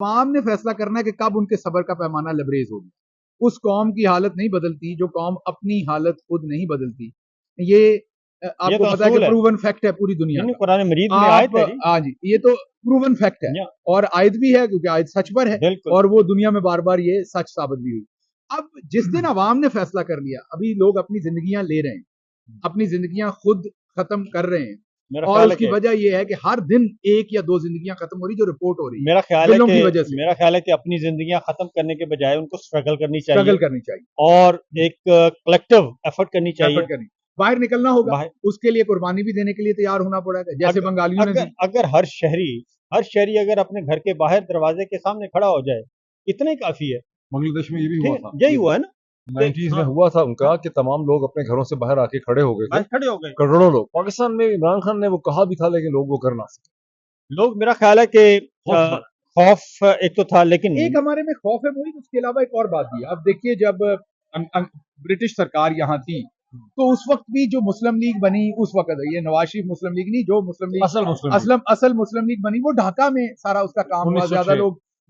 عوام نے فیصلہ کرنا ہے کہ کب ان کے صبر کا پیمانہ لبریز ہوگا. اس قوم کی حالت نہیں بدلتی جو قوم اپنی حالت خود نہیں بدلتی. یہ آپ کو پتا ہے کہ پروون فیکٹ ہے پوری دنیا کا. قرآن مجید میں آیت ہے. ہاں جی, یہ تو پروون فیکٹ ہے اور آیت بھی ہے کیونکہ آیت سچ پر ہے اور وہ دنیا میں بار بار یہ سچ ثابت بھی ہوئی. اب جس دن عوام نے فیصلہ کر لیا, ابھی لوگ اپنی زندگیاں لے رہے ہیں, اپنی زندگیاں خود ختم کر رہے ہیں, اور اس کی وجہ یہ ہے کہ ہر دن ایک یا دو زندگیاں ختم ہو رہی جو رپورٹ ہو رہی ہے. میرا خیال ہے کہ اپنی زندگیاں ختم کرنے کے بجائے ان کو اسٹرگل کرنی چاہیے اور ایک کلیکٹیو ایفرٹ کرنی چاہیے. باہر نکلنا ہوگا, اس کے لیے قربانی بھی دینے کے لیے تیار ہونا پڑے گا, جیسے بنگالیوں نے. اگر ہر شہری اگر اپنے گھر کے باہر دروازے کے سامنے کھڑا ہو جائے, اتنا ہی کافی ہے. بنگلہ دیش میں یہ بھی ہوا تھا, یہی ہوا ہے نا, 90s میں ہوا تھا ان کا کہ تمام لوگ اپنے گھروں سے باہر آ کے کھڑے ہو گئے تھے, کروڑوں لوگ. پاکستان میں عمران خان نے وہ کہا بھی تھا لیکن لوگ وہ کر نہ سکے. لوگ, میرا خیال ہے کہ خوف ایک تو تھا, لیکن ایک ہمارے میں خوف ہے وہی. اس کے علاوہ ایک اور بات بھی ہے. اب دیکھیے جب برٹش سرکار یہاں تھی تو اس وقت بھی جو مسلم لیگ بنی, اس وقت یہ نواز شریف مسلم لیگ نہیں, جو مسلم لیگ اصل مسلم لیگ بنی وہ ڈھاکہ میں سارا اس کا کام ہوا.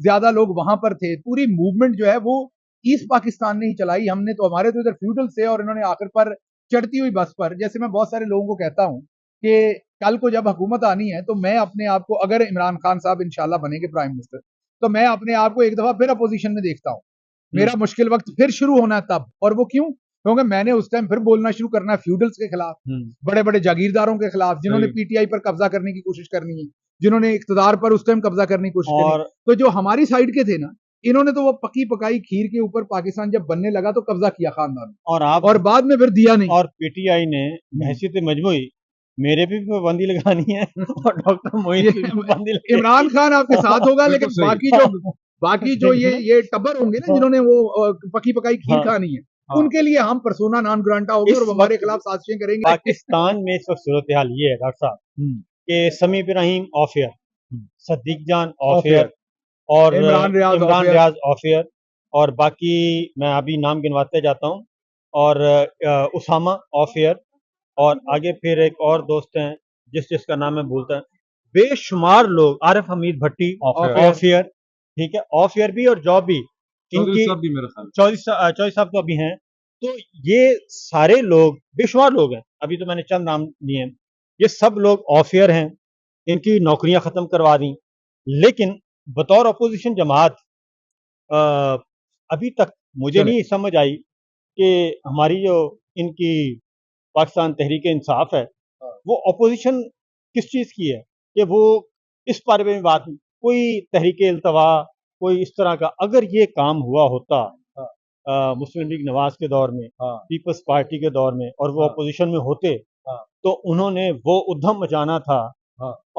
زیادہ لوگ وہاں پر تھے. پوری موومنٹ جو ہے وہ ایسٹ پاکستان نے ہی چلائی. ہم نے تو, ہمارے تو ادھر فیوڈل سے, اور انہوں نے آخر پر چڑھتی ہوئی بس پر, جیسے میں بہت سارے لوگوں کو کہتا ہوں کہ کل کو جب حکومت آنی ہے تو میں اپنے آپ کو, اگر عمران خان صاحب انشاءاللہ بنیں گے پرائم منسٹر, تو میں اپنے آپ کو ایک دفعہ پھر اپوزیشن میں دیکھتا ہوں. میرا مشکل وقت پھر شروع ہونا ہے تب. اور وہ کیوں؟ کیونکہ میں نے اس ٹائم پھر بولنا شروع کرنا ہے فیوڈلز کے خلاف, بڑے بڑے جاگیرداروں کے خلاف, جنہوں نے پی ٹی آئی پر قبضہ کرنے کی کوشش کرنی ہے, جنہوں نے اقتدار پر اس ٹائم قبضہ کرنے کی کوشش کرنی. تو جو ہماری سائیڈ کے تھے نا, انہوں نے تو وہ پکی پکائی کھیر کے اوپر پاکستان جب بننے لگا تو قبضہ کیا خاندان, اور بعد میں پھر دیا نہیں. اور پی ٹی آئی نے حیثیت مجموعی میرے بھی پابندی لگانی ہے اور ڈاکٹر معین کی بھی پابندی لگانی ہے. عمران خان آپ کے ساتھ ہوگا, لیکن باقی جو یہ ٹبر ہوں گے نا جنہوں نے وہ پکی پکائی کھیر کھانی ہے, ان کے لیے ہم پرسونا نان گرانٹا ہوگے اور ہمارے خلاف سازشیں کریں گے. پاکستان میں اس وقت صورتحال یہ ہے ڈاکٹر صاحب کہ Sami Ibrahim off air, Siddique Jan off air, اور عمران ریاض آف ایئر, اور باقی میں ابھی نام گنواتے جاتا ہوں, اور اسامہ آف ایئر, اور آگے پھر ایک اور دوست ہیں جس کا نام میں بھولتا ہے. بے شمار لوگ, عارف حمید بھٹی آف ایئر, ٹھیک ہے, آف ایئر بھی اور جاب بھی. چودھری صاحب تو ابھی ہیں. تو یہ سارے لوگ, بے شمار لوگ ہیں, ابھی تو میں نے چند نام لیے ہیں, یہ سب لوگ آف ایئر ہیں, ان کی نوکریاں ختم کروا دیں. لیکن بطور اپوزیشن جماعت ابھی تک مجھے نہیں سمجھ آئی کہ ہماری جو ان کی پاکستان تحریک انصاف ہے وہ اپوزیشن کس چیز کی ہے کہ وہ اس بارے میں بات, کوئی تحریک التوا, کوئی اس طرح کا. اگر یہ کام ہوا ہوتا مسلم لیگ نواز کے دور میں, پیپلز پارٹی کے دور میں, اور وہ اپوزیشن میں ہوتے, تو انہوں نے وہ ادھم مچانا تھا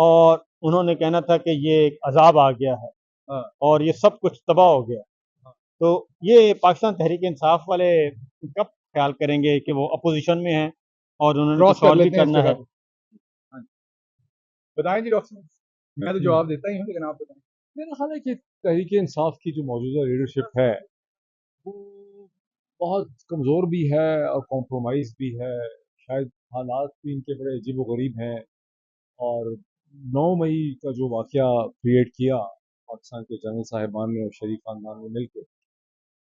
اور انہوں نے کہنا تھا کہ یہ ایک عذاب آ گیا ہے اور یہ سب کچھ تباہ ہو گیا. تو یہ پاکستان تحریک انصاف والے کب خیال کریں گے کہ وہ اپوزیشن میں ہیں اور انہوں نے سوال بھی کرنا ہے. بتائیں جی ڈاکٹر, میں تو جواب دیتا ہی ہوں لیکن آپ بتائیں. میرا خیال ہے کہ تحریک انصاف کی جو موجودہ لیڈرشپ ہے وہ بہت کمزور بھی ہے اور کمپرومائز بھی ہے. شاید حالات بھی ان کے بڑے عجیب و غریب ہیں, اور 9 مئی کا جو واقعہ کریٹ کیا پاکستان کے جنرل صاحبان نے اور شریف خاندان نے مل کے,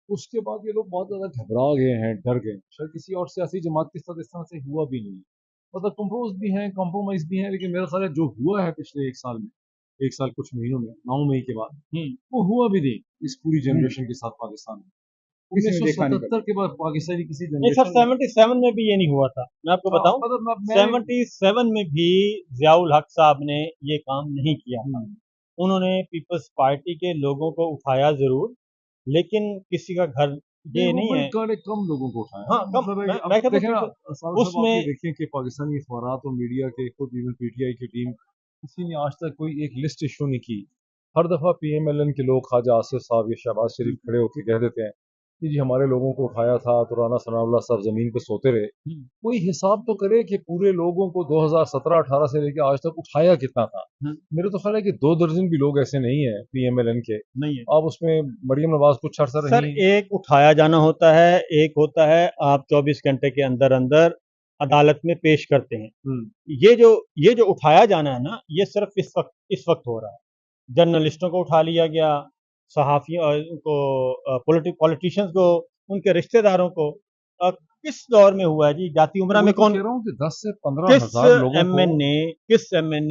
اس کے بعد یہ لوگ بہت زیادہ گھبرا گئے ہیں, ڈر گئے. شاید کسی اور سیاسی جماعت کے ساتھ اس طرح سے ہوا بھی نہیں. مطلب کمپرومائز بھی ہیں, لیکن میرا خیال ہے جو ہوا ہے پچھلے 1 سال میں, 1 سال کچھ مہینوں میں, 9 مئی کے بعد وہ ہوا بھی نہیں اس پوری جنریشن کے ساتھ پاکستان میں. 1977 کے بعد پاکستانی کسی جنریشن 77 میں بھی یہ نہیں ہوا تھا. میں آپ کو بتاؤں 77 میں بھی ضیاء الحق صاحب نے یہ کام نہیں کیا تھا. انہوں نے پیپلز پارٹی کے لوگوں کو اٹھایا ضرور, لیکن کسی کا گھر یہ نہیں ہے, کم لوگوں کو اٹھایا. اس میں دیکھیں کہ پاکستانی اخبارات اور میڈیا کے خود ایون پی ٹی آئی کی ٹیم, کسی نے آج تک کوئی ایک لسٹ ایشو نہیں کی. ہر دفعہ پی ایم ایل این کے لوگ خواجہ آصف صاحب یا شہباز شریف کھڑے ہو کے کہہ دیتے ہیں کہ جی ہمارے لوگوں کو اٹھایا تھا تو رانا ثناء اللہ صاحب زمین پہ سوتے رہے. کوئی حساب تو کرے کہ پورے لوگوں کو 2017-18 سے لے کے آج تک اٹھایا کتنا تھا. میرے تو خیال ہے کہ 2 درجن بھی لوگ ایسے نہیں ہیں پی ایم ایل این کے. آپ اس میں مریم نواز کچھ عرصہ رہی. سر ایک اٹھایا جانا ہوتا ہے, ایک ہوتا ہے آپ 24 گھنٹے کے اندر اندر عدالت میں پیش کرتے ہیں. یہ جو اٹھایا جانا ہے نا, یہ صرف اس وقت ہو رہا ہے. جرنلسٹوں کو اٹھا لیا گیا, صحافیوں کو، پولیٹیشنز کو، ان کے رشتہ داروں کو کس دور میں ہوا ہے جی؟ جاتی عمرہ میں کون، کہہ رہا ہوں کہ 10 سے 15 کس ہزار لوگوں ایم این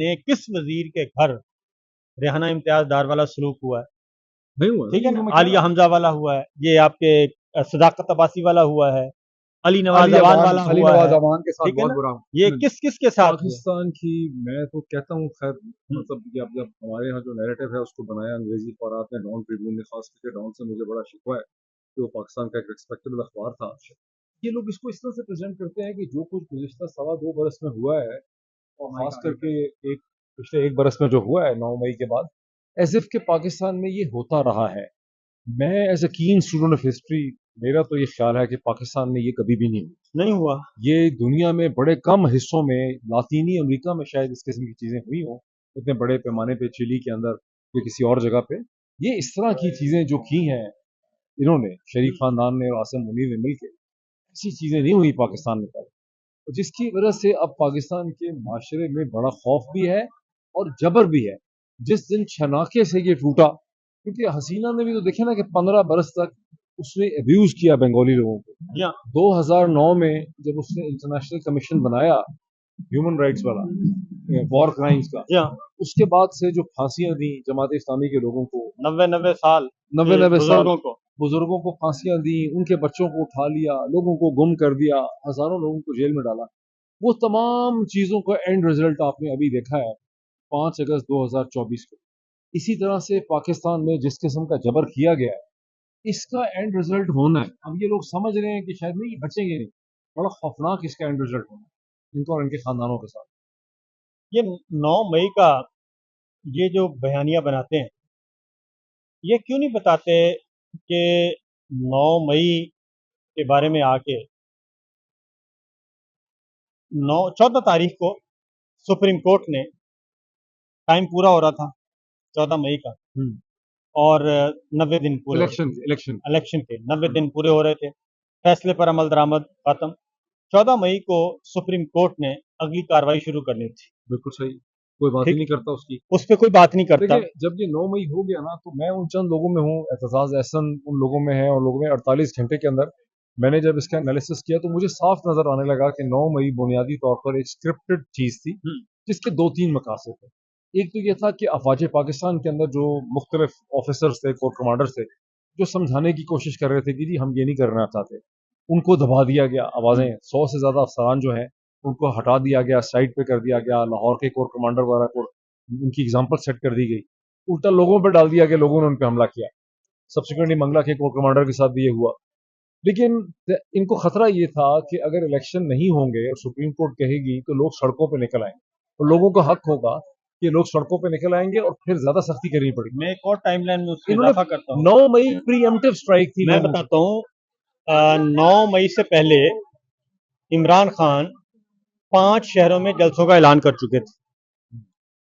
اے، کس وزیر کے گھر ریحانہ امتیاز ڈار والا سلوک ہوا ہے؟ نہیں ہوا. ٹھیک ہے نا، عالیہ حمزہ والا ہوا ہے، یہ آپ کے صداقت عباسی والا ہوا ہے، علی نواز امان والا علی ہوا نواز ہے، امان کے ساتھ ٹھیک ہے بہت نا، برا. یہ کس کس کے ساتھ ہوا؟ پاکستان کی، میں تو کہتا ہوں خیر مطلب کہ اب جب ہمارے یہاں جو نیریٹو ہے اس کو بنایا انگریزی اخبارات نے، ڈان ٹریبیون نے، خاص کر کے ڈان سے مجھے بڑا شکوہ ہے کہ وہ پاکستان کا ایک ریسپیکٹیبل اخبار تھا. یہ لوگ اس کو اس طرح سے پریزنٹ کرتے ہیں کہ جو کچھ گزشتہ 2.25 برس میں ہوا ہے، اور خاص کر کے پچھلے 1 برس میں جو ہوا ہے 9 مئی کے بعد، ایز اف کہ پاکستان میں یہ ہوتا رہا ہے. میں as a can student of history, میرا تو یہ خیال ہے کہ پاکستان میں یہ کبھی بھی نہیں ہوا. یہ دنیا میں بڑے کم حصوں میں، لاطینی امریکہ میں شاید اس قسم کی چیزیں ہوئی ہوں، اتنے بڑے پیمانے پہ چلی کے اندر یا کسی اور جگہ پہ. یہ اس طرح کی چیزیں جو کی ہیں انہوں نے، شریف خاندان نے اور عاصم منیر نے مل کے، ایسی چیزیں نہیں ہوئی پاکستان میں پہلے، جس کی وجہ سے اب پاکستان کے معاشرے میں بڑا خوف بھی ہے اور جبر بھی ہے. جس دن چھناکے سے یہ ٹوٹا، کیونکہ حسینہ نے بھی تو دیکھا نا کہ 15 برس تک اس نے ابیوز کیا بنگالی لوگوں کو. 2009 میں جب اس نے انٹرنیشنل کمیشن بنایا ہیومن رائٹس والا، وار کرائمز کا، اس کے بعد سے جو پھانسیاں دی جماعت اسلامی کے لوگوں کو، 90 سال بزرگوں کو پھانسیاں دی، ان کے بچوں کو اٹھا لیا، لوگوں کو گم کر دیا، ہزاروں لوگوں کو جیل میں ڈالا. وہ تمام چیزوں کا اینڈ رزلٹ آپ نے ابھی دیکھا ہے 5 اگست 2024 کو. اسی طرح سے پاکستان میں جس قسم کا جبر کیا گیا ہے، اس کا اینڈ رزلٹ ہونا ہے. اب یہ لوگ سمجھ رہے ہیں کہ شاید نہیں بچیں گے، نہیں، بڑا خوفناک اس کا اینڈ رزلٹ ہونا ہے ان کو اور ان کے خاندانوں کے ساتھ. یہ 9 مئی کا یہ جو بیانیہ بناتے ہیں، یہ کیوں نہیں بتاتے کہ 9 مئی کے بارے میں آ کے 14 تاریخ کو سپریم کورٹ نے، ٹائم پورا ہو رہا تھا 14 مئی کا، اور 90 دن پورے، الیکشن کے 90 دن پورے ہو رہے تھے، فیصلے پر عمل درآمد ختم. 14 مئی کو سپریم کورٹ نے اگلی کاروائی شروع کرنی تھی. بالکل صحیح، کوئی بات ہی نہیں کرتا اس کی، اس پہ کوئی بات نہیں کرتا. جب یہ 9 مئی ہو گیا نا، تو میں ان چند لوگوں میں ہوں، اعتزاز احسن ان لوگوں میں ہے، اور لوگوں میں 48 گھنٹے کے اندر میں نے جب اس کا انالیسس کیا تو مجھے صاف نظر آنے لگا کہ 9 مئی بنیادی طور پر ایک اسکرپٹڈ چیز تھی، جس کے 2-3 مقاصد تھے. ایک تو یہ تھا کہ افواج پاکستان کے اندر جو مختلف آفیسرز تھے، کور کمانڈرز تھے، جو سمجھانے کی کوشش کر رہے تھے کہ جی ہم یہ نہیں کرنا چاہتے، ان کو دبا دیا گیا. آوازیں 100 سے زیادہ افسران جو ہیں ان کو ہٹا دیا گیا، سائڈ پہ کر دیا گیا. لاہور کے کور کمانڈر وغیرہ کو ان کی اگزامپل سیٹ کر دی گئی، الٹا لوگوں پہ ڈال دیا کہ لوگوں نے ان پہ حملہ کیا. سبسیکوئنٹلی منگلا کے کور کمانڈر کے ساتھ بھی یہ ہوا. لیکن ان کو خطرہ یہ تھا کہ اگر الیکشن نہیں ہوں گے اور سپریم کورٹ کہے گی تو لوگ سڑکوں پہ نکل آئیں گے، اور لوگوں کا حق ہوگا کہ لوگ سڑکوں پہ نکل آئیں گے اور پھر زیادہ سختی کرنی پڑے گی. میں ایک اور ٹائم لائن میں اس میں اضافہ کرتا ہوں. 9 مئی پری ایمپٹیو اسٹرائک تھی. میں بتاتا ہوں، 9 مئی سے پہلے عمران خان 5 شہروں میں جلسوں کا اعلان کر چکے تھے،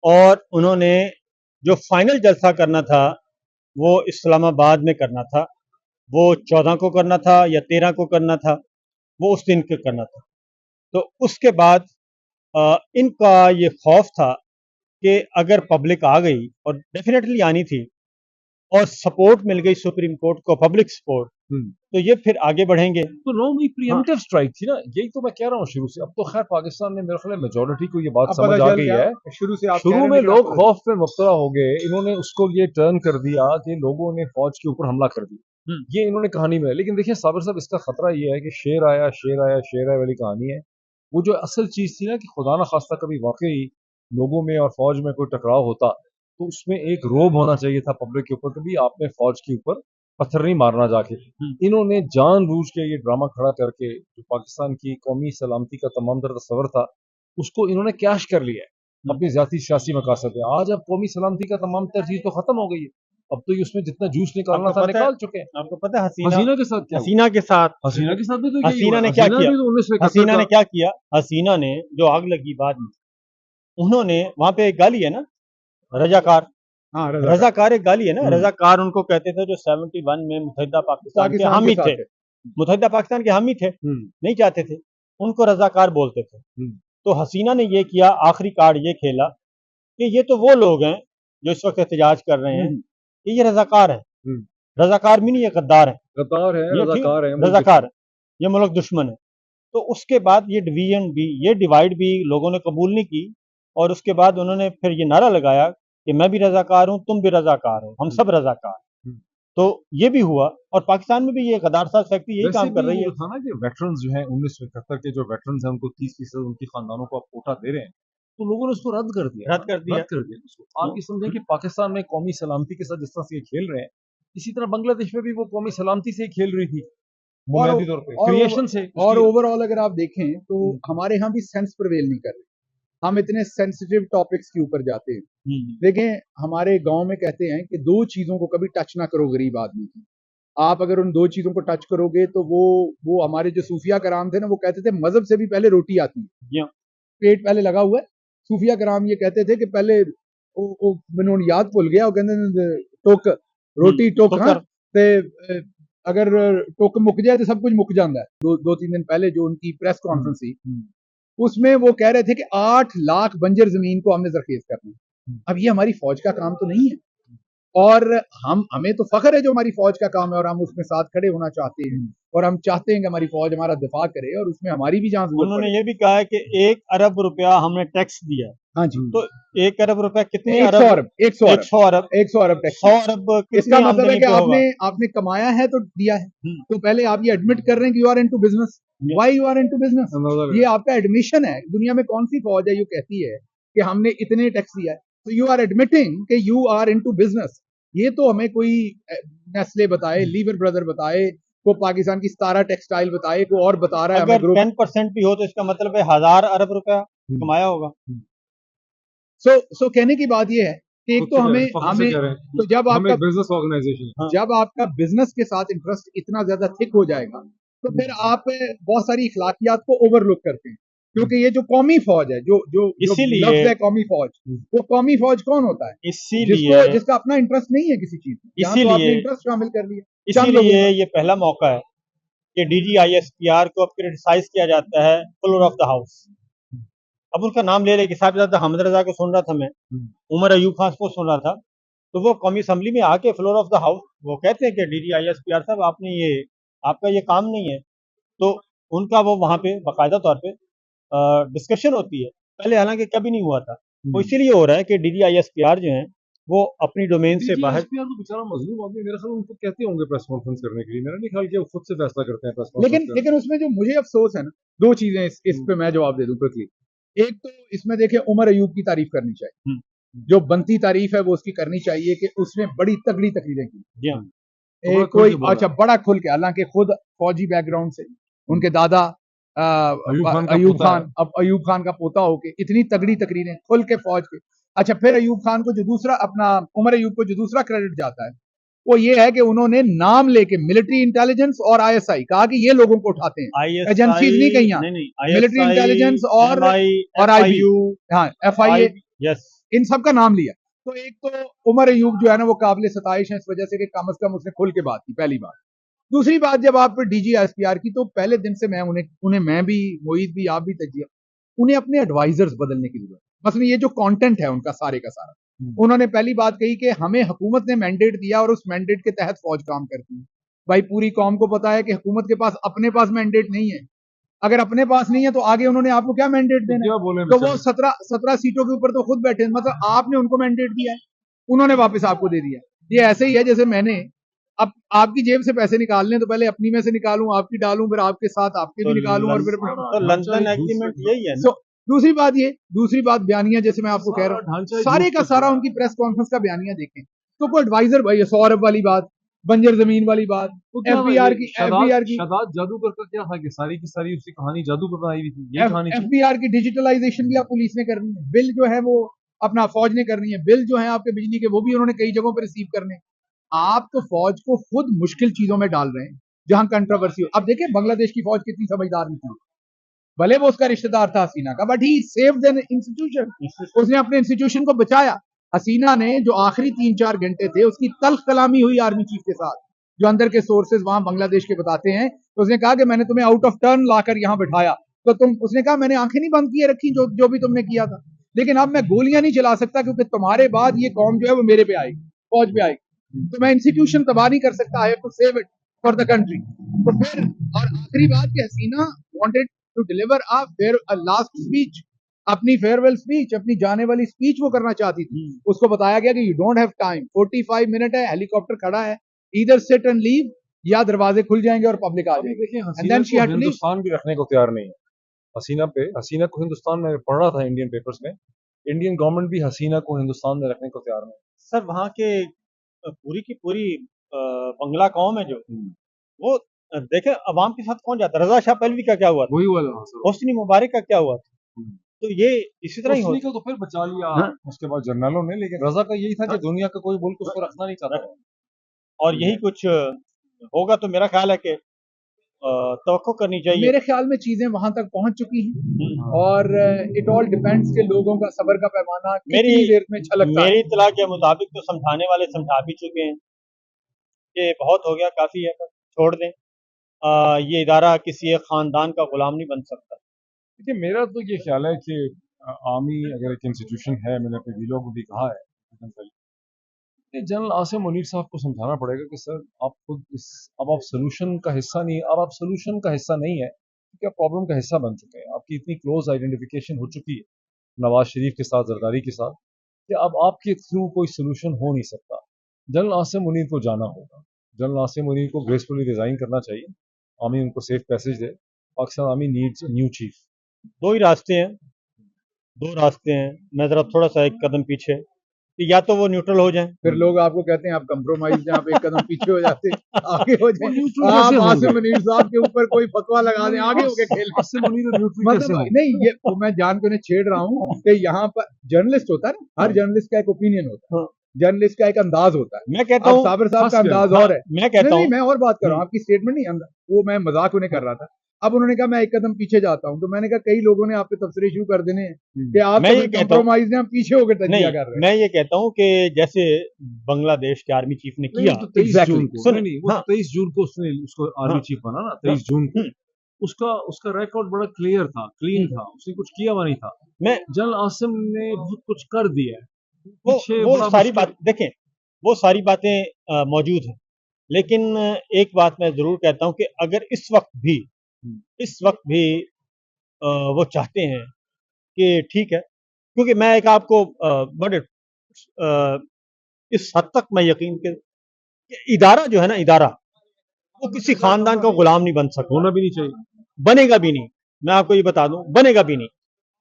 اور انہوں نے جو فائنل جلسہ کرنا تھا وہ اسلام آباد میں کرنا تھا، وہ 14 کو کرنا تھا یا 13 کو کرنا تھا، وہ اس دن کو کرنا تھا. تو اس کے بعد ان کا یہ خوف تھا کہ اگر پبلک آ گئی، اور ڈیفینیٹلی آنی تھی، اور سپورٹ مل گئی سپریم کورٹ کو، پبلک سپورٹ، تو یہ پھر آگے بڑھیں گے. تو 9 مئی پری ایمپٹیو اسٹرائک تھی نا، یہی تو میں کہہ رہا ہوں شروع سے. اب تو خیر پاکستان میں میرے خیال ہے میجورٹی کو یہ بات سمجھ آ گئی ہے. شروع میں لوگ خوف پہ مبتلا ہو گئے، انہوں نے اس کو یہ ٹرن کر دیا کہ لوگوں نے فوج کے اوپر حملہ کر دیا، یہ انہوں نے کہانی میں. لیکن دیکھیں صابر صاحب، اس کا خطرہ یہ ہے کہ شیر آیا شیر آیا شیر آیا والی کہانی ہے. وہ جو اصل چیز تھی نا کہ خدا نہ خواستہ کبھی واقعی لوگوں میں اور فوج میں کوئی ٹکراؤ ہوتا تو اس میں ایک روب ہونا چاہیے تھا پبلک کے اوپر، کبھی آپ نے فوج کے اوپر پتھر نہیں مارنا جا کے. انہوں نے جان بوجھ کے یہ ڈرامہ کھڑا کر کے جو پاکستان کی قومی سلامتی کا تمام تر تصور تھا اس کو انہوں نے کیش کر لیا ہے اپنی ذاتی سیاسی مقاصد پہ. آج اب قومی سلامتی کا تمام تر چیز تو ختم ہو گئی ہے، اب تو یہ اس میں جتنا جوس نکالنا تھا نکال چکے ہیں. آپ کو پتہ ہے حسینہ کے ساتھ کیا؟ حسینہ کے ساتھ بھی تو حسینہ نے کیا کیا؟ حسینہ نے کیا کیا؟ حسینہ نے جو آگ لگی بعد میں، انہوں نے وہاں پہ ایک گالی ہے نا، رضاکار، رضاکار ایک گالی ہے نا. رضاکار ان کو کہتے تھے جو 71 میں متحدہ پاکستان کے حامی تھے، متحدہ پاکستان کے حامی تھے، نہیں چاہتے تھے، ان کو رضاکار بولتے تھے. تو حسینہ نے یہ کیا، آخری کارڈ یہ کھیلا کہ یہ تو وہ لوگ ہیں جو اس وقت احتجاج کر رہے ہیں کہ یہ رضاکار ہیں. रजाकार भी नहीं, ये गद्दार है, गद्दार है, रजाकार है, रजाकार है, ये मुल्क दुश्मन है। तो उसके बाद ये डिवीजन भी, ये डिवाइड भी लोगों ने कबूल नहीं की, और उसके बाद उन्होंने फिर ये नारा लगाया कि मैं भी रजाकार हूँ, तुम भी रजाकार हो, हम सब रजाकार। तो ये भी हुआ, और पाकिस्तान में भी ये गद्दार साहब फैक्ट्री यही काम कर रही है। था ना कि वेटरन्स जो हैं 1971 के जो वेटरन्स हैं उनको 30% उनकी खानदानों को आप कोटा दे रहे हैं, तो लोगों ने उसको रद्द कर दिया उसको। आप ये समझें कि पाकिस्तान में कौमी सलामती के साथ जिस तरह से ये खेल रहे हैं, इसी तरह बांग्लादेश में भी वो कौमी सलामती से ही खेल रही थी बुनियादी तौर पे, क्रिएशन से। और ओवरऑल अगर आप देखें तो हमारे यहाँ भी सेंस प्रिवेल नहीं कर रहे, हम इतने सेंसिटिव टॉपिक्स के ऊपर जाते हैं। देखें, हमारे गांव में कहते हैं कि दो चीजों को कभी टच ना करो गरीब आदमी की। आप अगर उन दो चीजों को टच करोगे तो वो हमारे जो सूफिया कराम थे ना, वो कहते थे मजहब से भी पहले रोटी आती है, पेट पहले लगा हुआ है। सूफिया कराम ये कहते थे कि पहले मैंने याद भूल गया, वो कहते टोक रोटी टोक, अगर टोक मुक जाए तो सब कुछ मुक जाता है। दो तीन दिन पहले जो उनकी प्रेस कॉन्फ्रेंस थी, उसमें वो कह रहे थे कि 8 लाख बंजर जमीन को हमने जरखेज करना है। अब ये हमारी फौज का काम तो नहीं है, और हमें तो फख्र है जो हमारी फौज का काम है, और हम उसमें साथ खड़े होना चाहते हैं, और हम चाहते हैं कि हमारी फौज हमारा दिफा करे, और उसमें हमारी भी जान। उन्होंने ये भी कहा है कि 1 अरब रुपया हमने टैक्स दिया है। हाँ जी, तो 1 अरब रुपया कितने 100 अरब 100 अरब 100 अरब टैक्स। 100 अरब इसका मतलब है कि आपने कमाया है तो दिया है। तो पहले आप ये एडमिट कर रहे हैं कि you are into business. Why you are into business? ये आपका एडमिशन है। दुनिया में कौन सी फौज है जो कहती है कि हमने इतने टैक्स दिया है? तो यू आर एडमिटिंग कि यू आर इनटू बिजनेस। ये तो हमें कोई नेस्ले बताए, लीवर ब्रदर बताए, को पाकिस्तान की 17 टेक्सटाइल बताए, को और बता रहा है। अगर 10% भी हो तो इसका मतलब है 1000 अरब रुपया कमाया होगा। सो कहने की बात ये है कि एक तो हमें तो जब आपका बिजनेस ऑर्गेनाइजेशन, जब आपका बिजनेस के साथ इंटरेस्ट इतना ज्यादा थिक हो जाएगा तो फिर आप बहुत सारी इखलाकियात को ओवरलुक करते हैं, क्योंकि ये जो कौमी फौज है, जो लफ्ज़ है कौमी फौज, वो कौमी फौज कौन होता है? इसीलिए जिसका अपना इंटरेस्ट नहीं है किसी चीज में, इसीलिए आपने इंटरेस्ट शामिल कर लिया। इसीलिए ये पहला मौका है कि DGISPR को अब क्रिटिसाइज किया जाता है फ्लोर ऑफ द हाउस। अब उनका नाम ले कि साहब हमद रजा को सुन रहा था मैं, उमर अयूब खान को सुन रहा था, तो वो कौमी असम्बली में आके फ्लोर ऑफ द हाउस वो कहते हैं कि DGISPR साहब आपका ये काम नहीं है। तो उनका वो वहाँ पे बाकायदा तौर पे डिस्कशन होती है, पहले हालांकि कभी नहीं हुआ था। वो इसीलिए हो रहा है कि DGISPR जो है वो अपनी डोमेन से बाहर। तो बेचारा मजलूम आदमी, मेरे ख्याल उनको कहते होंगे प्रेस कॉन्फ्रेंस करने के लिए, मेरा नहीं ख्याल कि वो खुद से फैसला करते हैं प्रेस कॉन्फ्रेंस। लेकिन उसमें जो मुझे अफसोस है ना, दो चीजें इस पे मैं जवाब दे दूं क्विकली। एक तो इसमें देखिए उमर अयूब की तारीफ करनी चाहिए, जो बनती तारीफ है वो उसकी करनी चाहिए कि उसने बड़ी तगड़ी तकरीरें की। कोई अच्छा बड़ा खुल के, हालांकि खुद फौजी बैकग्राउंड से, उनके दादा अयूब खान, अब अयूब खान का पोता होके इतनी तगड़ी तकरीरें खुल के फौज के। अच्छा, फिर अयूब खान को जो दूसरा अपना उमर अयूब को जो दूसरा क्रेडिट जाता है वो ये है कि उन्होंने नाम लेके मिलिट्री इंटेलिजेंस और ISI कहा कि ये लोगों को उठाते हैं, एजेंसीज नहीं कहीं, मिलिट्री इंटेलिजेंस और IBU, हाँ FIA, इन सब का नाम लिया। तो एक तो उमर अयूब जो है ना वो काबिल सताइश है इस वजह से कि कम से कम उसने खुल के बात की, पहली बात। दूसरी बात, जब आप DGISPR की, तो पहले दिन से मैं उन्हें मैं भी, मोईद भी, आप भी तजिया, उन्हें अपने एडवाइजर्स बदलने की जरूरत। मसलन ये जो कंटेंट है उनका सारे का सारा, उन्होंने पहली बात कही कि हमें हुकूमत ने मैंडेट दिया और उस मैंडेट के तहत फौज काम करती है। भाई पूरी कौम को पता है कि हुकूमत के पास अपने पास मैंडेट नहीं है। अगर अपने पास नहीं है तो आगे उन्होंने आपको क्या मैंडेट देना है? तो वो 17 सीटों के ऊपर तो खुद बैठे, मतलब आपने उनको मैंडेट दिया है, उन्होंने वापस आपको दे दिया। ये ऐसे ही है जैसे मैंने अब आपकी जेब से पैसे निकालने तो पहले अपनी में से निकालूं, आपकी डालूं, फिर आपके साथ आपके भी निकालूं, और फिर लंदन एग्रीमेंट यही है ना। दूसरी बात बयानिया, जैसे मैं आपको कह रहा हूँ, सारे का सारा उनकी प्रेस कॉन्फ्रेंस का बयानिया देखें तो कोई एडवाइजर, भाई 100 अरब वाली बात, बंजर जमीन वाली बात, FBR की शहजाद जादूगर का क्या था कि सारी की सारी उसकी कहानी जादू पर बनाई हुई थी। FBR की डिजिटलाइजेशन भी आप पुलिस ने करनी है, बिल जो है वो अपना फौज ने करनी है, बिल जो है आपके बिजली के वो भी उन्होंने कई जगहों पर रिसीव करने। आप तो फौज को खुद मुश्किल चीजों में डाल रहे हैं जहां कंट्रोवर्सी हो। अब देखिए बांग्लादेश की फौज कितनी समझदार थी, भले वो उसका रिश्तेदार था हसीना का, but he saved an institution, उसने अपने इंस्टीट्यूशन को बचाया। हसीना ने जो आखिरी 3-4 घंटे थे उसकी तल्ख कलामी हुई आर्मी चीफ के साथ, जो अंदर के सोर्सेज वहां बांग्लादेश के बताते हैं, तो उसने कहा कि मैंने तुम्हें आउट ऑफ टर्न लाकर यहां बैठाया, तो उसने कहा मैंने आंखें नहीं बंद किए रखी जो भी तुमने किया था, लेकिन अब मैं गोलियां नहीं चला सकता क्योंकि तुम्हारे बाद ये कौम जो है वो मेरे पे आएगी, फौज पे आएगी। तो मैं इंस्टीट्यूशन तबाह नहीं कर सकता, I have to save it for the country. तो फिर और आखिरी बात कि Hasina wanted to deliver a last speech, अपनी फेयरवेल स्पीच, अपनी जाने वाली स्पीच वो करना चाहती थी। उसको बताया गया कि you don't have time, 45 minute है, हेलीकॉप्टर खड़ा है, इधर सिट एंड लीव या दरवाजे खुल जाएंगे और पब्लिक आ जाएगी। देखिए हसीना को हिंदुस्तान भी रखने को तैयार नहीं है। हसीना को हिंदुस्तान में पढ़ रहा था इंडियन पेपर्स में, इंडियन गवर्नमेंट भी हसीना को हिंदुस्तान में रखने को तैयार नहीं। सर वहाँ के पूरी की पूरी बंगला कौम है जो वो देखे अवाम के साथ कौन जाता है। रजा शाह पहलवी का क्या हुआ था, वही हुआ था, होस्नी मुबारक का क्या हुआ था। तो ये इसी तरह ही होस्नी को तो फिर बचा लिया उसके बाद जर्नलों ने, लेकिन रजा का यही था कि दुनिया का कोई मुल्क उसको रखना नहीं चाहता। और यही कुछ होगा तो मेरा ख्याल है कि तवक्को करनी चाहिए। मेरे ख्याल में चीजें वहां तक पहुंच चुकी हैं और इट ऑल डिपेंड्स के लोगों का सब्र का पैमाना कितनी देर में छलकता है। मेरी इत्तला के मुताबिक तो समझाने वाले समझा भी चुके हैं कि बहुत हो गया, काफी है, छोड़ दें। ये इदारा किसी एक खानदान का गुलाम नहीं बन सकता। देखिए मेरा तो ये ख्याल है कि आर्मी अगर एक इंस्टीट्यूशन है, मैंने अपने वीलों को भी कहा है, जनरल आसिम मुनीर साहब को समझाना पड़ेगा कि सर आप खुद अब आप सोल्यूशन का हिस्सा नहीं, अब आप सोल्यूशन का हिस्सा नहीं है क्योंकि आप प्रॉब्लम का हिस्सा बन चुके हैं। आपकी इतनी क्लोज आइडेंटिफिकेशन हो चुकी है नवाज शरीफ के साथ, जरदारी के साथ, कि अब आपके थ्रू कोई सोल्यूशन हो नहीं सकता। जनरल आसिम मुनीर को जाना होगा, जनरल आसिम मुनीर को ग्रेसफुली रिजाइन करना चाहिए, आर्मी उनको सेफ पैसेज दे। Pakistan army needs new chief. दो रास्ते हैं, मैं जरा थोड़ा सा एक कदम पीछे, या तो वो न्यूट्रल हो जाएं, फिर लोग आपको कहते हैं आप कंप्रोमाइज हैं, आप एक कदम पीछे हो जाते, आगे हो जाए। आप आसिम मुनीर साहब के ऊपर कोई फतवा लगा दें, आगे होके खेल। मतलब नहीं, ये मैं जान के उन्हें छेड़ रहा हूँ कि यहाँ पर जर्नलिस्ट होता है ना, हर जर्नलिस्ट का एक ओपिनियन होता है, जर्नलिस्ट का एक अंदाज होता है। मैं कहता हूँ साबिर साहब का अंदाज और है, मैं कहता हूँ, मैं और बात कर रहा हूँ, आपकी स्टेटमेंट नहीं, वो मैं मजाक उन्हें कर रहा था। अब उन्होंने कहा मैं एक कदम पीछे जाता हूँ, तो मैंने कहा कई लोगों ने आप पे तबसरे शुरू कर देने हैं कि आप कंप्रोमाइज हैं, पीछे होकर तजिया कर रहे हैं। मैं ये कहता हूँ कि जैसे बांग्लादेश के आर्मी चीफ ने किया, तो 23 जून को 23 जून को उसने उसको आर्मी चीफ बना ना, 23 जून को उसका रिकॉर्ड बड़ा क्लियर था, क्लीन था, उसने कुछ किया हुआ नहीं था। जनरल आसिम ने बहुत कुछ कर दिया है। वो सारी बात देखें, वो सारी बातें मौजूद हैं, लेकिन एक बात मैं जरूर कहता हूँ कि अगर इस वक्त भी वो चाहते हैं कि ठीक है, क्योंकि मैं एक आपको बड़े इस हद तक मैं यकीन कि इदारा जो है ना, इदारा वो किसी खानदान का गुलाम नहीं बन सकता, होना भी नहीं चाहिए, बनेगा भी नहीं। मैं आपको ये बता दूं, बनेगा भी नहीं।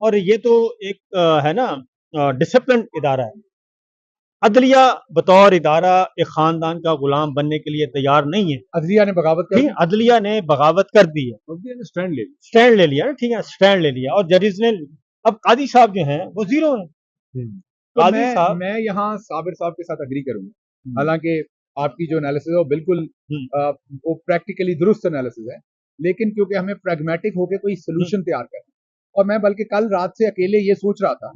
और ये तो एक है ना डिसिप्लिन इदारा है। अदलिया बतौर इदारा एक खानदान का गुलाम बनने के लिए तैयार नहीं है। अदलिया ने बगावत कर दी, अदलिया ने बगावत कर दी है, स्टैंड ले लिया, ठीक है, स्टैंड ले लिया। और जजेस ने, अब कादी साहब जो हैं वो जीरो हैं। तो मैं यहाँ साबिर साहब के साथ अग्री करूंगा, हालांकि आपकी जो एनालिसिस है वो बिल्कुल वो प्रैक्टिकली दुरुस्त एनालिसिस है, लेकिन क्योंकि हमें प्रैग्मेटिक होकर कोई सोल्यूशन तैयार करना, और मैं बल्कि कल रात से अकेले ये सोच रहा था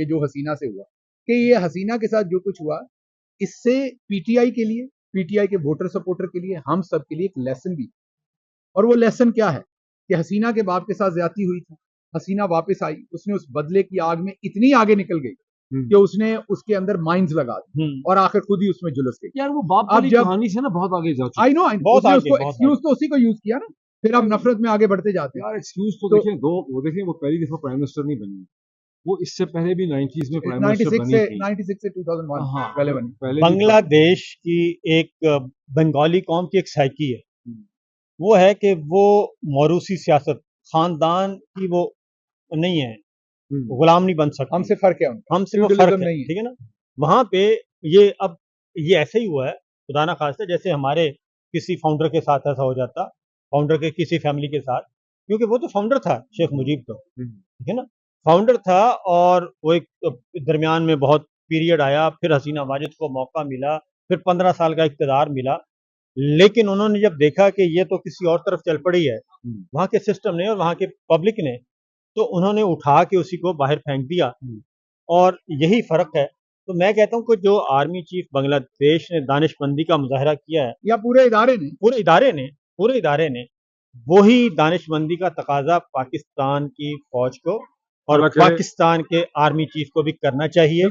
जो हसीना से हुआ, कि ये हसीना के साथ जो कुछ हुआ, इससे पीटीआई के लिए, पीटीआई के वोटर सपोर्टर के लिए, हम सब के लिए एक लेसन भी। और वो लेसन क्या है कि हसीना के बाप के साथ ज्यादती हुई थी, हसीना वापस आई, उसने उस बदले की आग में इतनी आगे निकल गई कि उसने उसके अंदर माइंस लगा दी और आखिर खुद ही उसमें जुलस गई। यार वो बाप वाली कहानी से ना बहुत आगे जा चुकी। आई नो, उसको एक्सक्यूज तो उसी को यूज किया ना, फिर अब नफरत में आगे बढ़ते जाते हैं। यार एक्सक्यूज तो देखें, वो पहली दफा प्राइम मिनिस्टर नहीं बनी, वो इससे पहले भी 90s में प्राइम मिनिस्टर बनी थी, 96 से 2001 पहले बनी। बांग्लादेश की एक बंगाली कौम की एक साइकी है, वो है कि वो मौरूसी सियासत, खानदान की वो नहीं है, गुलाम नहीं बन सकता। हमसे फर्क है, हमसे वो फर्क है, ठीक है ना। वहां पे ये अब ये ऐसे ही हुआ है, खुदा ना खास्ता, जैसे हमारे किसी फाउंडर के साथ ऐसा हो जाता, फाउंडर के किसी फैमिली के साथ, क्योंकि वो तो फाउंडर था, शेख मुजीब तो, ठीक है ना, फाउंडर था। और वो एक दरमियान में बहुत पीरियड आया, फिर हसीना माजिद को मौका मिला, फिर 15 साल का इक़्तिदार मिला, लेकिन उन्होंने जब देखा कि ये तो किसी और तरफ चल पड़ी है, वहाँ के सिस्टम ने और वहाँ के पब्लिक ने, तो उन्होंने उठा के उसी को बाहर फेंक दिया। और यही फ़र्क है। तो मैं कहता हूँ कि जो आर्मी चीफ बांग्लादेश ने दानिशमंदी का मुजाहरा किया है, या पूरे इदारे ने वही दानिशमंदी का तकाजा पाकिस्तान की फौज को और पाकिस्तान के आर्मी चीफ को भी करना चाहिए।